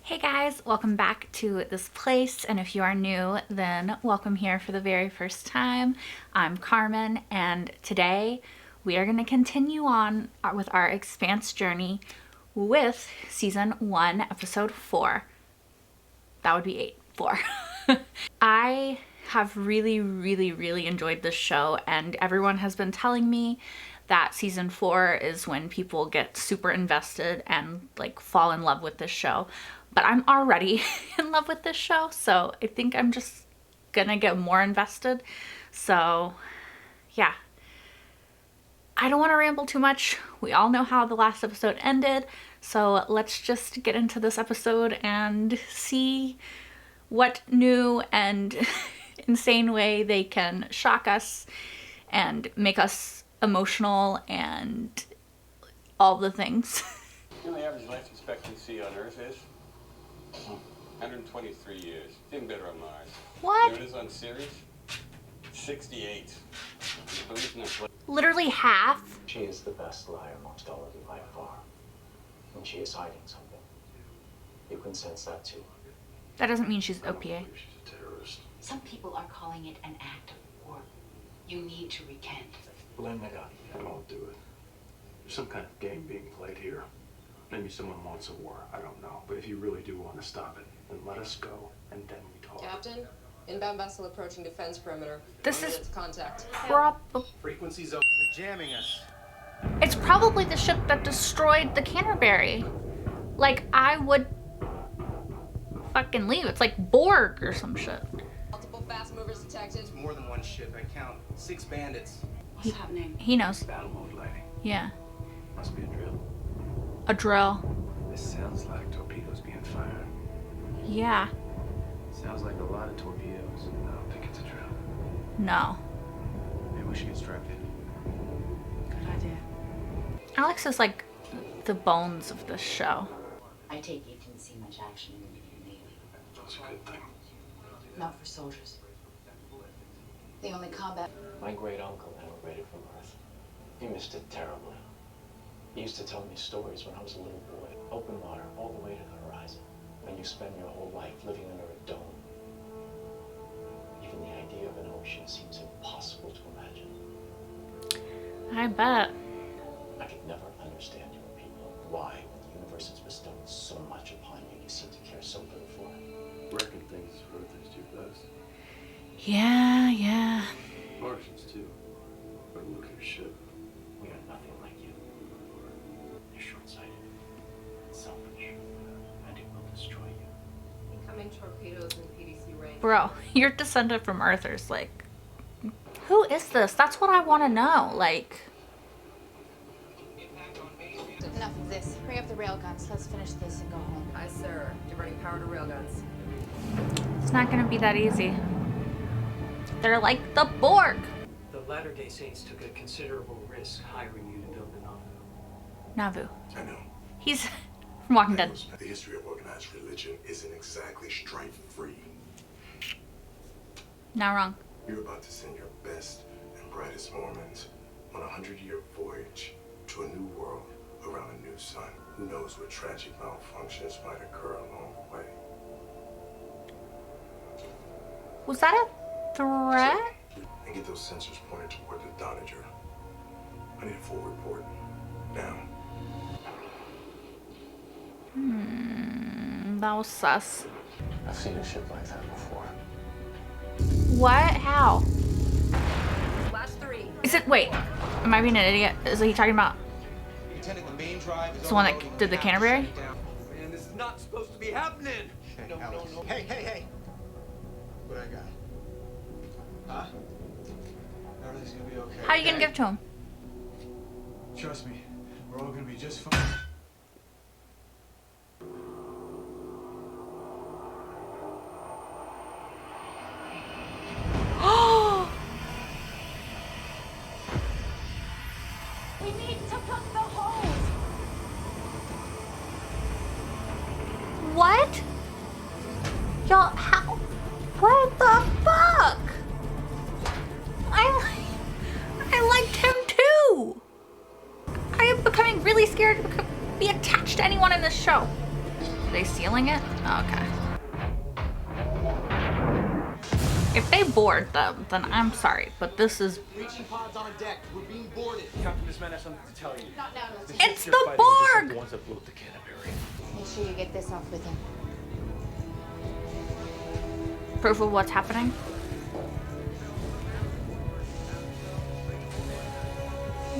Hey guys, welcome back to this place, and if you are new, then welcome here for the very first time. I'm Carmen, and today we are going to continue on with our Expanse journey with Season 1, Episode 4. That would be 4. I have really enjoyed this show, and everyone has been telling me that Season 4 is when people get super invested and like fall in love with this show. But I'm already in love with this show, so I think I'm just gonna get more invested. So yeah, I don't want to ramble too much. We all know how the last episode ended, so let's just get into this episode and see what new and insane way they can shock us and make us emotional and all the things. You know, the average life expectancy on Earth is 123 years. Even better on Mars. What? You know what it is on Ceres? 68. Literally half. She is the best liar amongst all of you by far. And she is hiding something. You can sense that too. That doesn't mean she's OPA. She's a terrorist. Some people are calling it an act of war. You need to recant. Blame the gun. I won't do it. There's some kind of game being played here. Maybe someone wants a war. I don't know. But if you really do want to stop it, then let us go, and then we talk. Captain, inbound vessel approaching defense perimeter. This is contact. Frequency zone. They're jamming us. It's probably the ship that destroyed the Canterbury. Like, I would fucking leave. It's like Borg or some shit. Multiple fast movers detected. It's more than one ship. I count 6 bandits. What's happening? He knows. Battle mode lighting. Yeah. Must be a drill. A drill. This sounds like torpedoes being fired. Yeah. Sounds like a lot of torpedoes. I don't think it's a drill. No. Maybe we should get strapped in. Good idea. Alex is like the bones of this show. I take it you didn't see much action in the Navy. That's a good thing. Not for soldiers. The only combat. My great uncle emigrated from Earth. He missed it terribly. He used to tell me stories when I was a little boy. Open water all the way to the horizon. And you spend your whole life living under a dome. Even the idea of an ocean seems impossible to imagine. I bet. I could never understand your people. Why, when the universe has bestowed so much upon you, you seem to care so little for it. Reckon things Earth is too fast. Yeah. Martians too. But look at your ship. We are nothing like you. You're short-sighted, selfish, and it will destroy you. Incoming torpedoes in PDC range. Bro, you're descended from Earthers. Like, who is this? That's what I want to know. Like, Enough of this. Bring up the railguns. Let's finish this and go home. Aye, sir. Diverting power to railguns. it's not gonna be that easy. They're like the Borg. The Latter-day Saints took a considerable risk hiring you to build the Nauvoo. Nauvoo. I know. He's from Walking Dead. The history of organized religion isn't exactly strife-free. Not wrong. You're about to send your best and brightest Mormons on a 100-year voyage to a new world around a new sun. Who knows what tragic malfunctions might occur along the way. Was that a threat? And get those sensors pointed toward the Donager. I need a full report. Now. That was sus. I've seen a ship like that before. What? How? Last 3. Is it? Wait. Am I being an idiot? Is he talking about Lieutenant, the main drive is the one that did the Canterbury? Man, this is not supposed to be happening! No. Hey. What I got? Huh? Everything's gonna be okay. How are you gonna give it to him? Trust me, we're all gonna be just fine. We need to put the hose. What? Y'all, how? What the fuck? I liked him too. I am becoming really scared to be attached to anyone in this show. Are they sealing it? Oh, okay. If they board them, then I'm sorry, but this is... Breaching pods on deck. We're being boarded. Captain, this man has something to tell you. Not now. It's the Borg! The ones that blew up the Canterbury. Make sure you get this off with him. Proof of what's happening?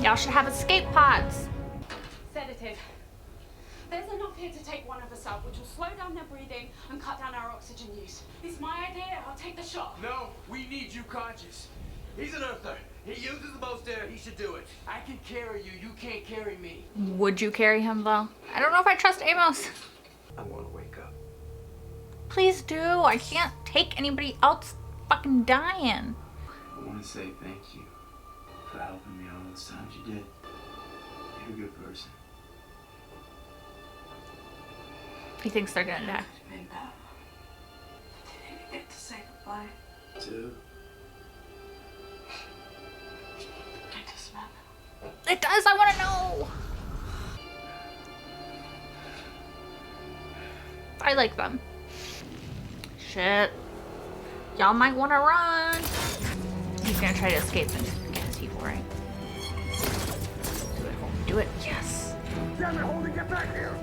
Y'all should have escape pods. Sedative. There's enough here to take one of us out, which will slow down their breathing and cut down our oxygen use. It's my idea. I'll take the shot. No, we need you conscious. He's an earther. He uses the most air. He should do it. I can carry you. You can't carry me. Would you carry him, though? I don't know if I trust Amos. I want to wake up. Please do. I can't take anybody else fucking dying. I want to say thank you for helping me all those times you did. You're a good person. He thinks they're gonna die. Didn't get to say goodbye. Too. I just meant. It does. I want to know. I like them. Shit. Y'all might want to run. He's gonna try to escape and get his evil, right? Do it, Holden. Do it. Yes. Damn it, Holden, get back here!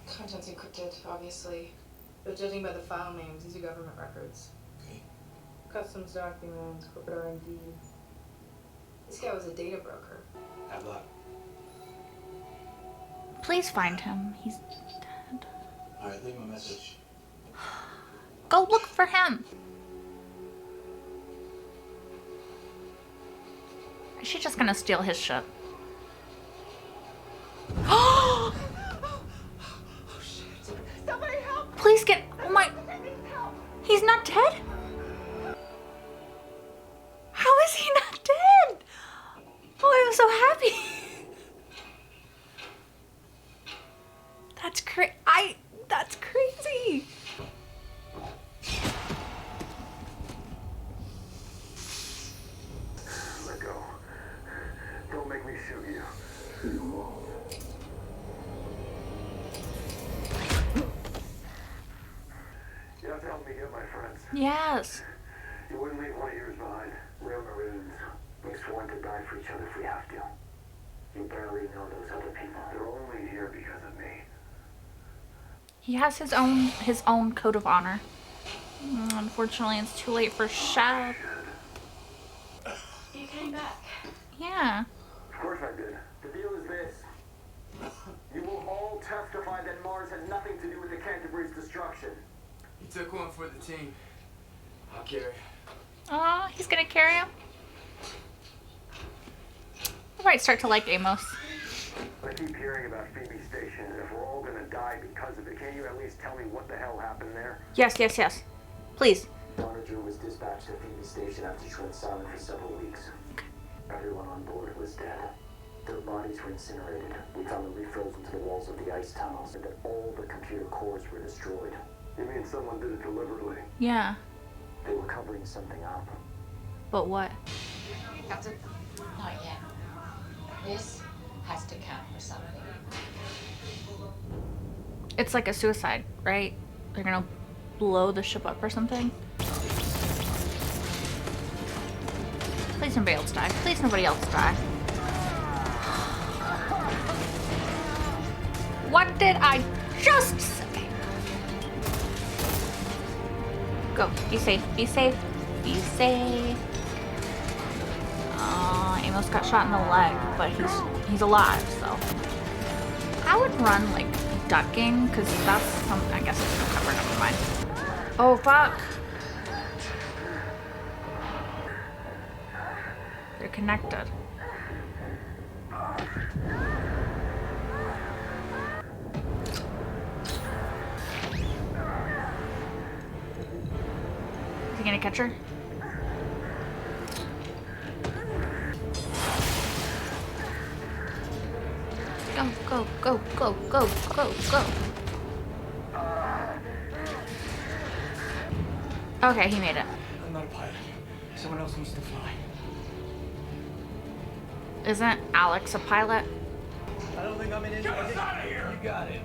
Content's encrypted, obviously. But judging by the file names, these are government records. Customs documents, corporate R&D. This guy was a data broker. Have luck. Please find him. He's dead. All right, leave him a message. Go look for him. Is she just gonna steal his shit? Oh! Somebody help! Please get. Oh my. He's not dead? How is he not dead? Oh, I'm so happy. That's crazy. Let go. Don't make me shoot you. You have to help me get my friends. Yes. You wouldn't leave one of yours behind. Real Maroons. We sworn to die for each other if we have to. You barely know those other people. They're only here because of me. He has his own code of honor. Unfortunately, it's too late for Shep. You came back. Yeah. Of course I did. The deal is this. You will all testify that Mars had nothing to do with the Canterbury's destruction. You took one for the team. I'll carry. Aw, he's gonna carry him. I might start to like Amos. I keep hearing about Phoebe Station, and if we're all gonna die because of it, can you at least tell me what the hell happened there? Yes, yes, yes. Please. Monitor was dispatched to Phoebe Station after she went silent for several weeks. Everyone on board was dead. Their bodies were incinerated. We found the refills into the walls of the ice tunnels, and that all the computer cores were destroyed. You mean someone did it deliberately? Yeah. They were covering something up. But what? Captain? Not yet. This has to count for something. It's like a suicide, right? They're gonna blow the ship up or something. Please nobody else die. Please nobody else die. What did I just say? Go. Be safe. Be safe. Be safe. Amos got shot in the leg, but he's alive, so. I would run like ducking, because that's something. I guess it's no cover. Never mind. Oh fuck. They're connected. Is he gonna catch her? Go, go, go, go, go, go. Okay, he made it. I'm not a pilot. Someone else needs to fly. Isn't Alex a pilot? I don't think I'm in any. Get us out of here! You got it.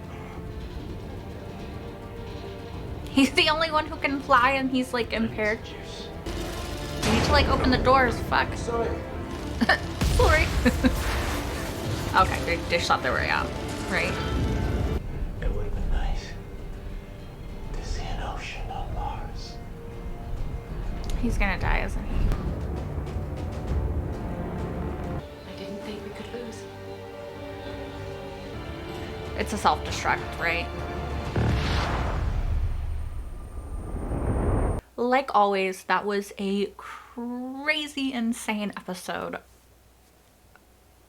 He's the only one who can fly and he's like impaired. You need to like open the doors, fuck. Sorry. Sorry. Okay, they shot their way out, right? It would have been nice to see an ocean on Mars. He's gonna die, isn't he? I didn't think we could lose. It's a self-destruct, right? Like always, that was a crazy, insane episode.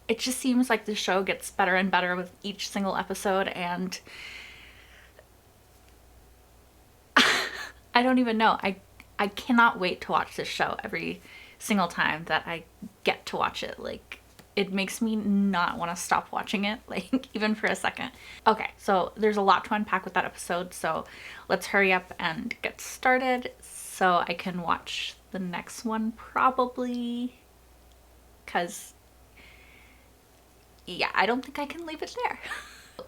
It just seems like the show gets better and better with each single episode, and I don't even know. I cannot wait to watch this show every single time that I get to watch it. Like, it makes me not want to stop watching it, like, even for a second. Okay, so there's a lot to unpack with that episode, so let's hurry up and get started so I can watch the next one probably, because, yeah, I don't think I can leave it there.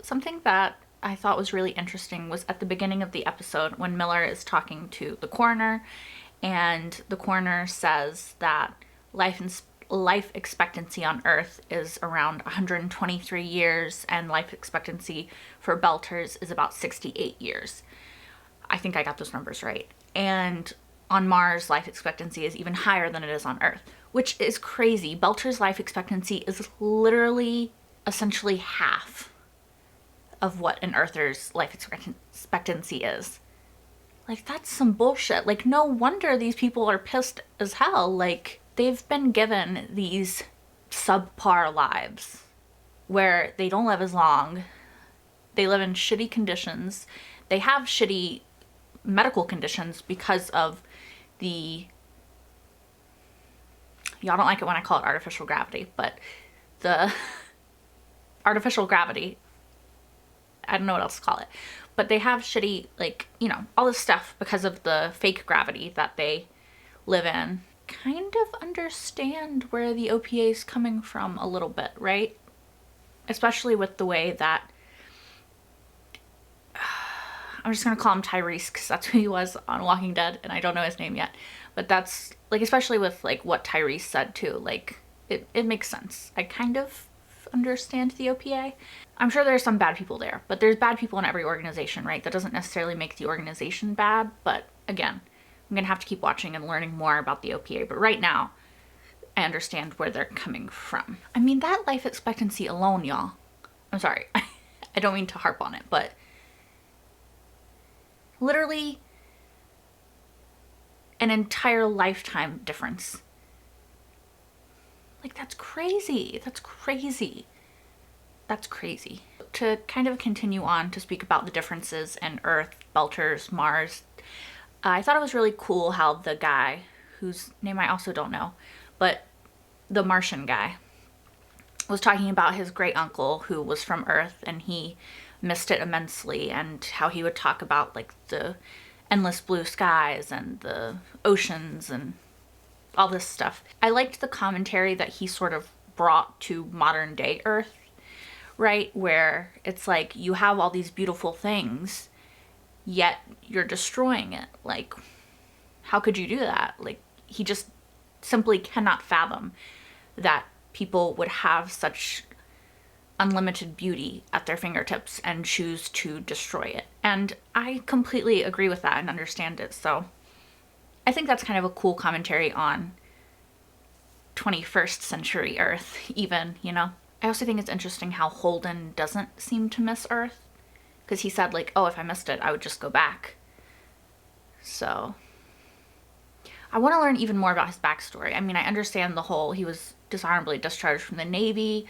Something that I thought was really interesting was at the beginning of the episode when Miller is talking to the coroner, and the coroner says that life expectancy on Earth is around 123 years and life expectancy for Belters is about 68 years. I think I got those numbers right. And on Mars, life expectancy is even higher than it is on Earth, which is crazy. Belters' life expectancy is literally essentially half of what an Earther's life expectancy is. Like, that's some bullshit. Like, no wonder these people are pissed as hell. Like, they've been given these subpar lives where they don't live as long. They live in shitty conditions. They have shitty medical conditions because of the, y'all don't like it when I call it artificial gravity, but the artificial gravity, I don't know what else to call it, but they have shitty, like, you know, all this stuff because of the fake gravity that they live in. Kind of understand where the OPA is coming from a little bit, right? Especially with the way that I'm just gonna call him Tyrese because that's who he was on Walking Dead, and I don't know his name yet, but that's like, especially with like what Tyrese said too, like it makes sense. I kind of understand the OPA. I'm sure there's some bad people there, but there's bad people in every organization, right? That doesn't necessarily make the organization bad, but again, I'm gonna have to keep watching and learning more about the OPA, but right now I understand where they're coming from. I mean, that life expectancy alone, y'all, I'm sorry, I don't mean to harp on it, but literally an entire lifetime difference. Like, that's crazy. That's crazy. That's crazy. To kind of continue on to speak about the differences in Earth, Belters, Mars, I thought it was really cool how the guy, whose name I also don't know, but the Martian guy, was talking about his great uncle who was from Earth and he missed it immensely, and how he would talk about like the endless blue skies and the oceans and all this stuff. I liked the commentary that he sort of brought to modern day Earth, right? Where it's like, you have all these beautiful things, yet you're destroying it. Like, how could you do that? Like, he just simply cannot fathom that people would have such unlimited beauty at their fingertips and choose to destroy it. And I completely agree with that and understand it. So I think that's kind of a cool commentary on 21st century Earth, even, you know? I also think it's interesting how Holden doesn't seem to miss Earth, because he said, like, oh, if I missed it, I would just go back. So I want to learn even more about his backstory. I mean, I understand the whole, he was dishonorably discharged from the Navy.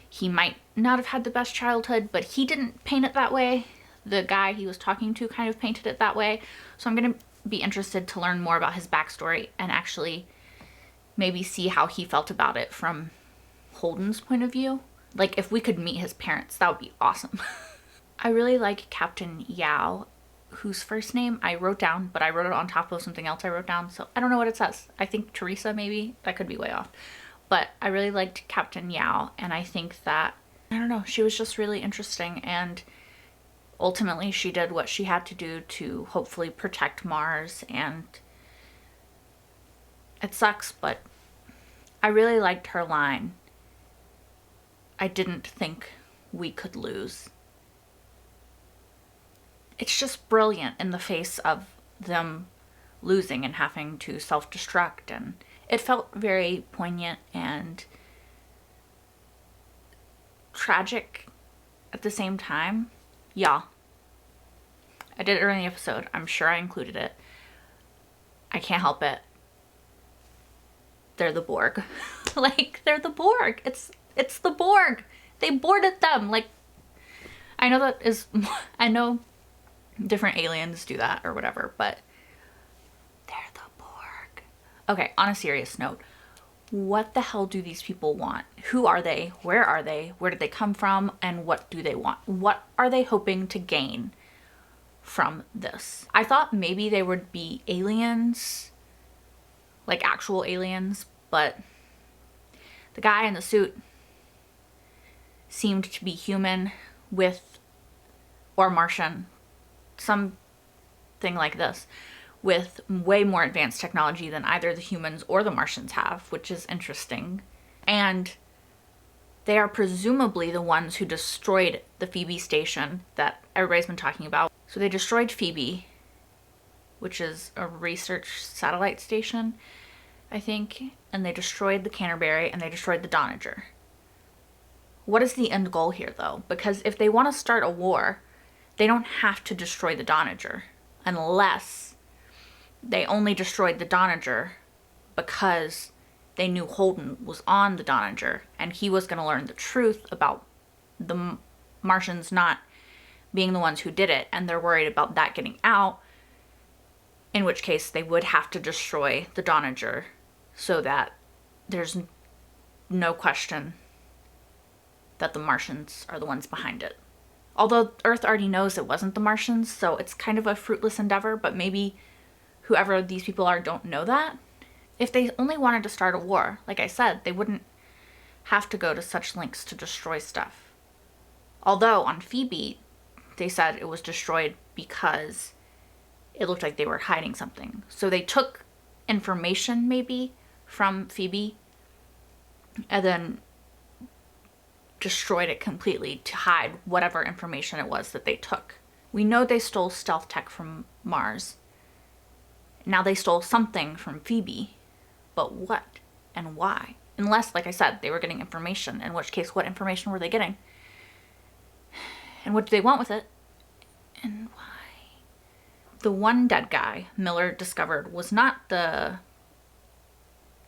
He might not have had the best childhood, but he didn't paint it that way. The guy he was talking to kind of painted it that way. So I'm going to be interested to learn more about his backstory and actually maybe see how he felt about it from Holden's point of view. Like, if we could meet his parents, that would be awesome. I really like Captain Yao, whose first name I wrote down, but I wrote it on top of something else I wrote down, so I don't know what it says. I think Teresa, maybe? That could be way off. But I really liked Captain Yao, and I think that I don't know, she was just really interesting, and ultimately she did what she had to do to hopefully protect Mars, and it sucks, but I really liked her line. I didn't think we could lose. It's just brilliant in the face of them losing and having to self-destruct, and it felt very poignant and tragic at the same time. Yeah. I did it early in the episode. I'm sure I included it. I can't help it. They're the Borg. Like, they're the Borg. It's the Borg. They boarded them. Like, I know different aliens do that or whatever, but they're the Borg. Okay, on a serious note, what the hell do these people want? Who are they? Where are they? Where did they come from? And what do they want? What are they hoping to gain from this? I thought maybe they would be aliens, like actual aliens, but the guy in the suit seemed to be human or Martian, something like this, with way more advanced technology than either the humans or the Martians have, which is interesting. And they are presumably the ones who destroyed the Phoebe station that everybody's been talking about. So they destroyed Phoebe, which is a research satellite station, I think, and they destroyed the Canterbury, and they destroyed the Donager. What is the end goal here, though? Because if they want to start a war, they don't have to destroy the Donager, unless they only destroyed the Donager because they knew Holden was on the Donager and he was going to learn the truth about the Martians not being the ones who did it, and they're worried about that getting out, in which case they would have to destroy the Donager so that there's no question that the Martians are the ones behind it. Although Earth already knows it wasn't the Martians, so it's kind of a fruitless endeavor, but maybe whoever these people are don't know that. If they only wanted to start a war, like I said, they wouldn't have to go to such lengths to destroy stuff. Although on Phoebe, they said it was destroyed because it looked like they were hiding something. So they took information maybe from Phoebe and then destroyed it completely to hide whatever information it was that they took. We know they stole stealth tech from Mars. Now they stole something from Phoebe, but what and why? Unless, like I said, they were getting information, in which case, what information were they getting? And what do they want with it? And why? The one dead guy Miller discovered was not the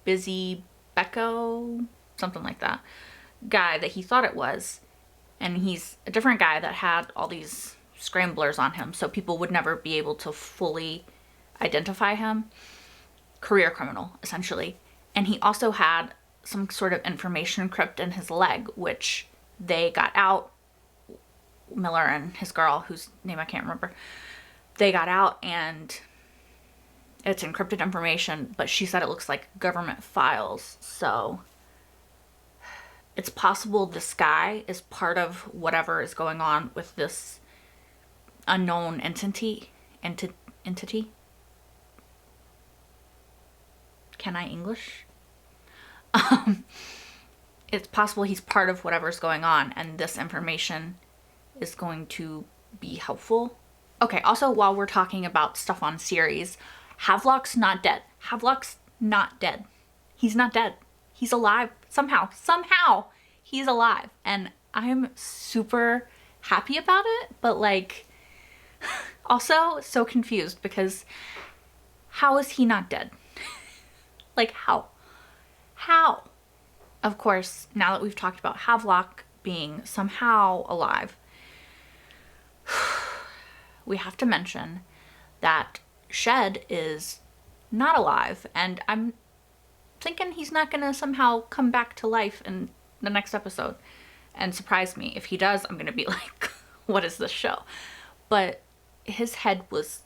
Busy Becco, something like that, guy that he thought it was. And he's a different guy that had all these scramblers on him, so people would never be able to fully identify him. Career criminal, essentially. And he also had some sort of information crypt in his leg, which they got out. Miller and his girl, whose name I can't remember, they got out, and it's encrypted information, but she said it looks like government files. So it's possible this guy is part of whatever is going on with this unknown entity. Can I English? It's possible he's part of whatever's going on, and this information is going to be helpful. Okay, also, while we're talking about stuff on series, Havelock's not dead. Havelock's not dead. He's not dead. He's alive. Somehow he's alive. And I'm super happy about it, but like, also so confused, because how is he not dead? Like, how? How? Of course, now that we've talked about Havelock being somehow alive, we have to mention that Shed is not alive, and I'm thinking he's not gonna somehow come back to life in the next episode and surprise me. If he does, I'm gonna be like, what is this show? But his head was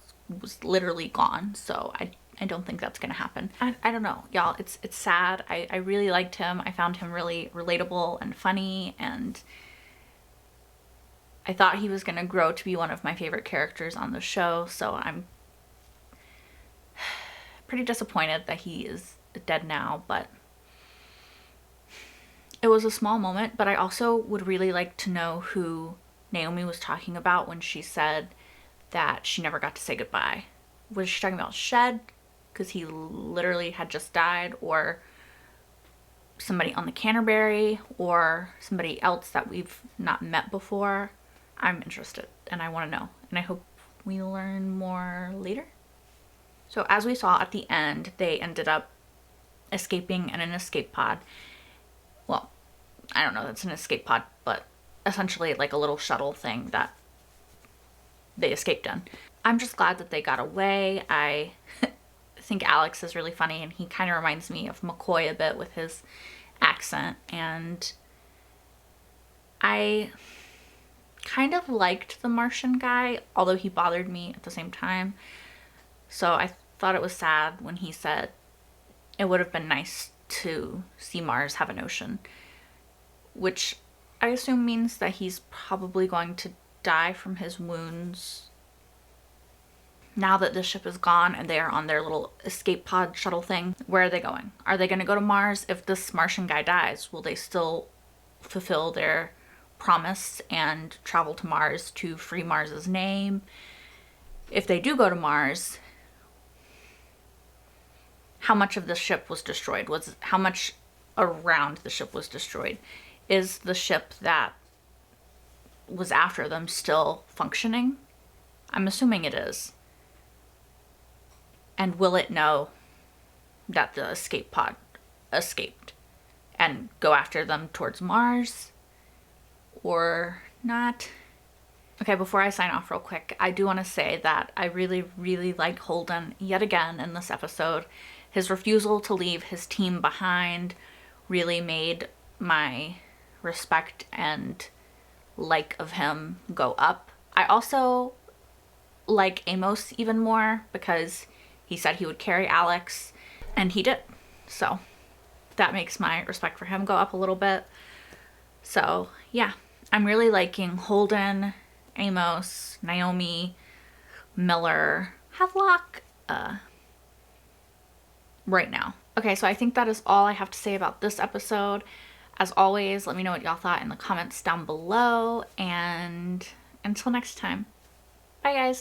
literally gone, so I don't think that's gonna happen. I don't know, y'all. It's sad. I really liked him. I found him really relatable and funny, and I thought he was going to grow to be one of my favorite characters on the show, so I'm pretty disappointed that he is dead now, but it was a small moment. But I also would really like to know who Naomi was talking about when she said that she never got to say goodbye. Was she talking about Shed, because he literally had just died, or somebody on the Canterbury, or somebody else that we've not met before? I'm interested and I want to know, and I hope we learn more later. So as we saw at the end, they ended up escaping in an escape pod. Well, I don't know, that's an escape pod, but essentially like a little shuttle thing that they escaped in. I'm just glad that they got away. I think Alex is really funny, and he kind of reminds me of McCoy a bit with his accent, and I kind of liked the Martian guy, although he bothered me at the same time. So I thought it was sad when he said it would have been nice to see Mars have an ocean, which I assume means that he's probably going to die from his wounds now that the ship is gone and they are on their little escape pod shuttle thing. Where are they going? Are they going to go to Mars? If this Martian guy dies, will they still fulfill their promise and travel to Mars to free Mars's name? If they do go to Mars, how much of the ship was destroyed? How much around the ship was destroyed? Is the ship that was after them still functioning? I'm assuming it is. And will it know that the escape pod escaped and go after them towards Mars or not? Okay, before I sign off real quick, I do want to say that I really, really like Holden yet again in this episode. His refusal to leave his team behind really made my respect and like of him go up. I also like Amos even more because he said he would carry Alex, and he did. So that makes my respect for him go up a little bit. So yeah, I'm really liking Holden, Amos, Naomi, Miller, Havelock right now. Okay, so I think that is all I have to say about this episode. As always, let me know what y'all thought in the comments down below, and until next time, bye guys.